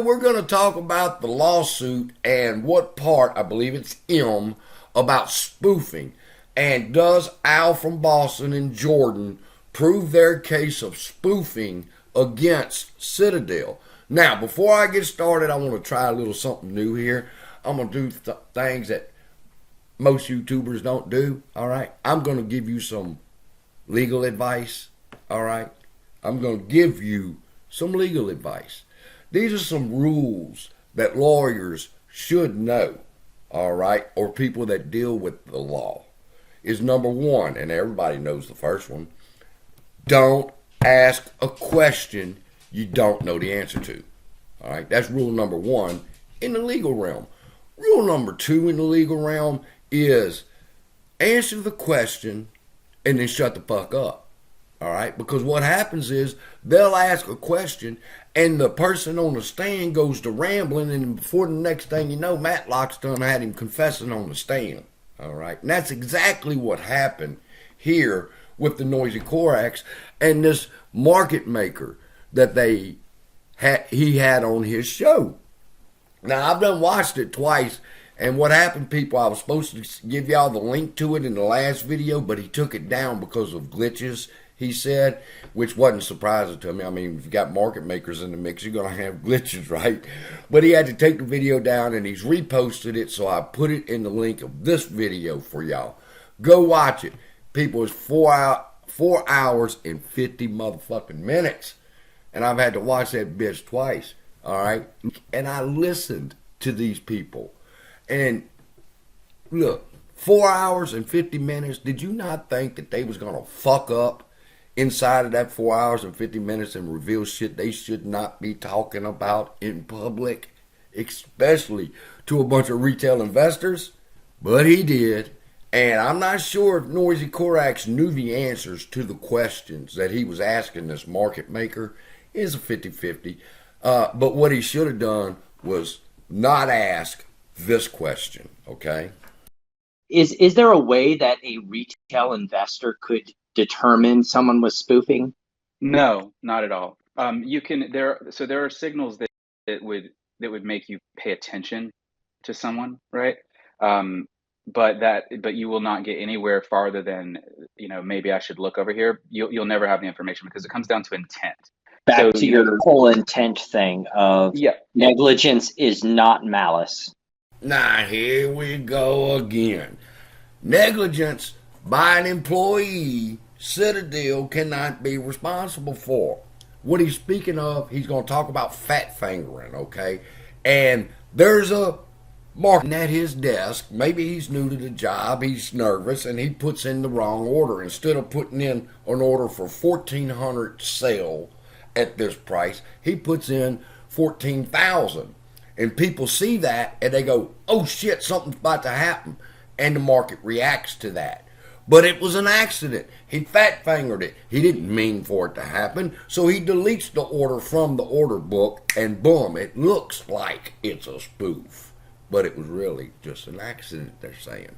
We're going to talk about the lawsuit and what part, I believe it's M, about spoofing. And does Al from Boston and Jordan prove their case of spoofing against Citadel? Now, before I get started, I want to try a little something new here. I'm going to do things that most YouTubers don't do, all right? I'm going to give you some legal advice, all right? I'm going to give you some legal advice. These are some rules that lawyers should know, all right, or people that deal with the law. Is number one, and everybody knows the first one, don't ask a question you don't know the answer to. All right, that's rule number one in the legal realm. Rule number two in the legal realm is answer the question and then shut the fuck up. All right, because what happens is they'll ask a question and the person on the stand goes to rambling, and before the next thing you know, Matlock's done had him confessing on the stand. All right, and that's exactly what happened here with the Noisy Corax and this market maker that he had on his show. Now, I've done watched it twice, and what happened, people, I was supposed to give y'all the link to it in the last video, but he took it down because of glitches, he said, which wasn't surprising to me. I mean, if you got market makers in the mix, you're going to have glitches, right? But he had to take the video down, and he's reposted it, so I put it in the link of this video for y'all. Go watch it. People, it's 4 hours and 50 motherfucking minutes. And I've had to watch that bitch twice, all right? And I listened to these people. And look, 4 hours and 50 minutes, did you not think that they was going to fuck up inside of that 4 hours and 50 minutes and reveal shit they should not be talking about in public, especially to a bunch of retail investors? But he did. And I'm not sure if Noisy Corax knew the answers to the questions that he was asking this market maker. It's a 50-50. But what he should have done was not ask this question, okay? Is there a way that a retail investor could determine someone was spoofing? No, not at all. You can there are signals that would make you pay attention to someone, right? But you will not get anywhere farther than, maybe I should look over here. You'll never have the information because it comes down to intent. Back to your whole intent thing of negligence is not malice. Now, here we go again. Negligence by an employee, Citadel cannot be responsible for. What he's speaking of, he's going to talk about fat fingering, okay? And there's a market at his desk. Maybe he's new to the job, he's nervous, and he puts in the wrong order. Instead of putting in an order for $1,400 sale at this price, he puts in $14,000. And people see that and they go, oh shit, something's about to happen. And the market reacts to that. But it was an accident. He fat fingered it. He didn't mean for it to happen. So he deletes the order from the order book and boom, it looks like it's a spoof. But it was really just an accident, they're saying.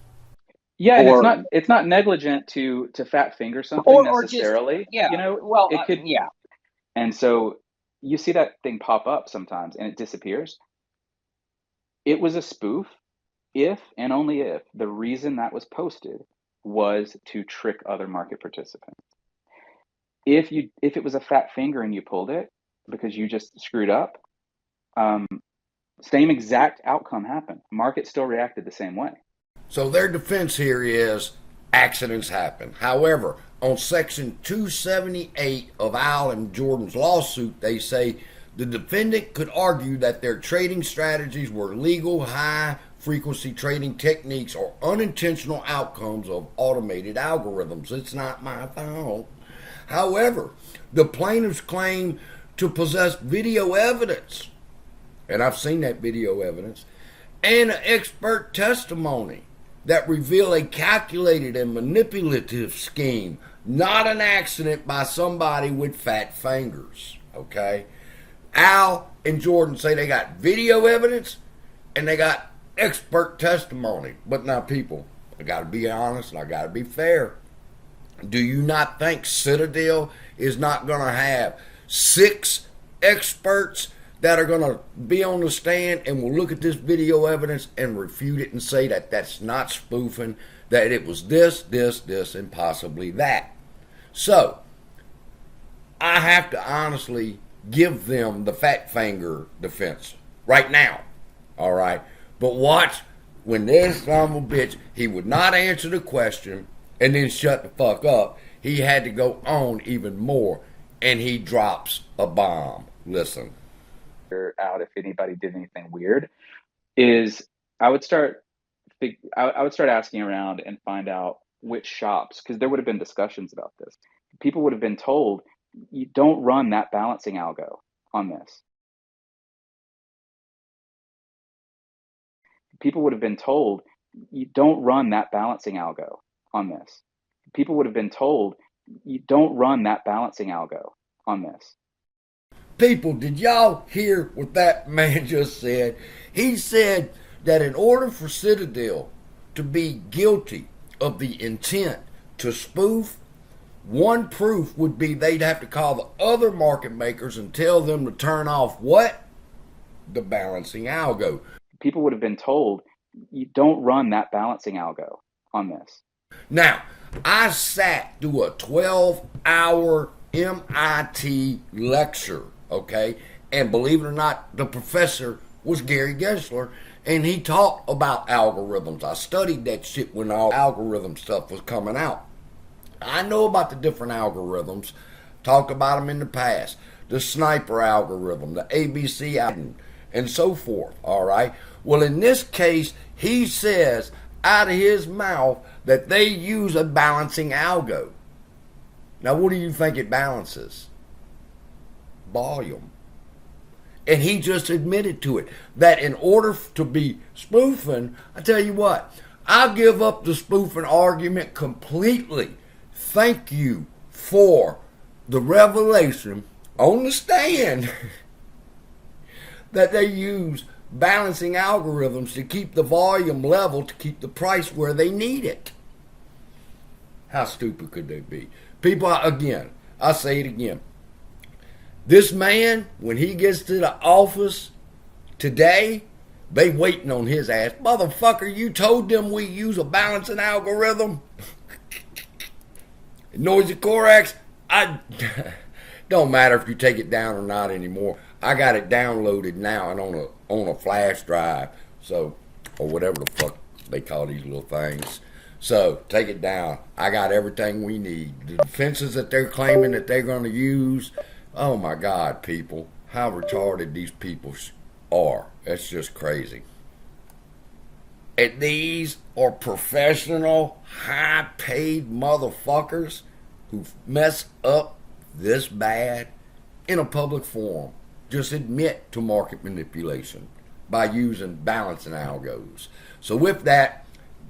Yeah, and it's not negligent to fat finger something necessarily. It could. And so you see that thing pop up sometimes and it disappears. It was a spoof if and only if the reason that was posted was to trick other market participants. If it was a fat finger and you pulled it because you just screwed up, same exact outcome happened. Market still reacted the same way. So their defense here is accidents happen. However, on section 278 of Al and Jordan's lawsuit, they say the defendant could argue that their trading strategies were legal high-frequency trading techniques or unintentional outcomes of automated algorithms. It's not my fault. However, the plaintiffs claim to possess video evidence, and I've seen that video evidence, and expert testimony that reveal a calculated and manipulative scheme, not an accident by somebody with fat fingers, okay? Al and Jordan say they got video evidence and they got expert testimony. But now, people, I got to be honest and I got to be fair. Do you not think Citadel is not going to have 6 experts that are going to be on the stand and will look at this video evidence and refute it and say that that's not spoofing, that it was this, and possibly that. So, I have to honestly give them the fat finger defense right now. All right? But watch, when this son of a bitch, he would not answer the question and then shut the fuck up. He had to go on even more, and he drops a bomb. Listen. Out if anybody did anything weird is I would start asking around and find out which shops, because there would have been discussions about this. People would have been told, you don't run that balancing algo on this. People would have been told, you don't run that balancing algo on this. People would have been told, you don't run that balancing algo on this. People, did y'all hear what that man just said? He said that in order for Citadel to be guilty of the intent to spoof, one proof would be they'd have to call the other market makers and tell them to turn off what? The balancing algo. People would have been told, you don't run that balancing algo on this. Now, I sat through a 12-hour MIT lecture, okay? And believe it or not, the professor was Gary Gensler, and he taught about algorithms. I studied that shit when all algorithm stuff was coming out. I know about the different algorithms, talked about them in the past. The sniper algorithm, the ABC algorithm, and so forth, all right? Well, in this case, he says out of his mouth that they use a balancing algo. Now, what do you think it balances? Volume. And he just admitted to it, that in order to be spoofing, I tell you what, I'll give up the spoofing argument completely. Thank you for the revelation on the stand that they use balancing algorithms to keep the volume level, to keep the price where they need it. How stupid could they be? People, again, I say it again. This man, when he gets to the office today, they waiting on his ass. Motherfucker, you told them we use a balancing algorithm? Noisy Corax, don't matter if you take it down or not anymore. I got it downloaded now and on a flash drive, so, or whatever the fuck they call these little things. So take it down. I got everything we need. The defenses that they're claiming that they're going to use. Oh my God, people, how retarded these people are. That's just crazy. And these are professional, high-paid motherfuckers who mess up this bad in a public forum. Just admit to market manipulation by using balancing algos. So with that,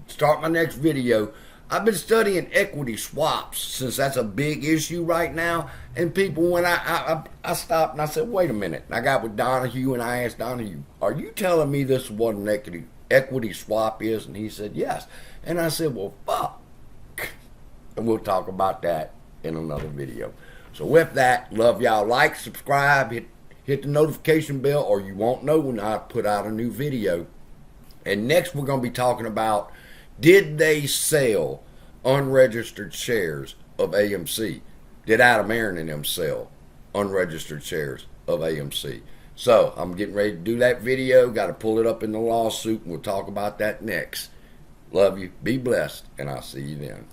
start my next video. I've been studying equity swaps since that's a big issue right now. And people, when I stopped and I said, wait a minute. And I got with Donahue and I asked Donahue, are you telling me this is what an equity swap is? And he said, yes. And I said, well, fuck. And we'll talk about that in another video. So with that, love y'all. Like, subscribe, hit the notification bell, or you won't know when I put out a new video. And next we're going to be talking about, did they sell unregistered shares of AMC? Did Adam Aaron and them sell unregistered shares of AMC? So I'm getting ready to do that video. Got to pull it up in the lawsuit, and we'll talk about that next. Love you. Be blessed, and I'll see you then.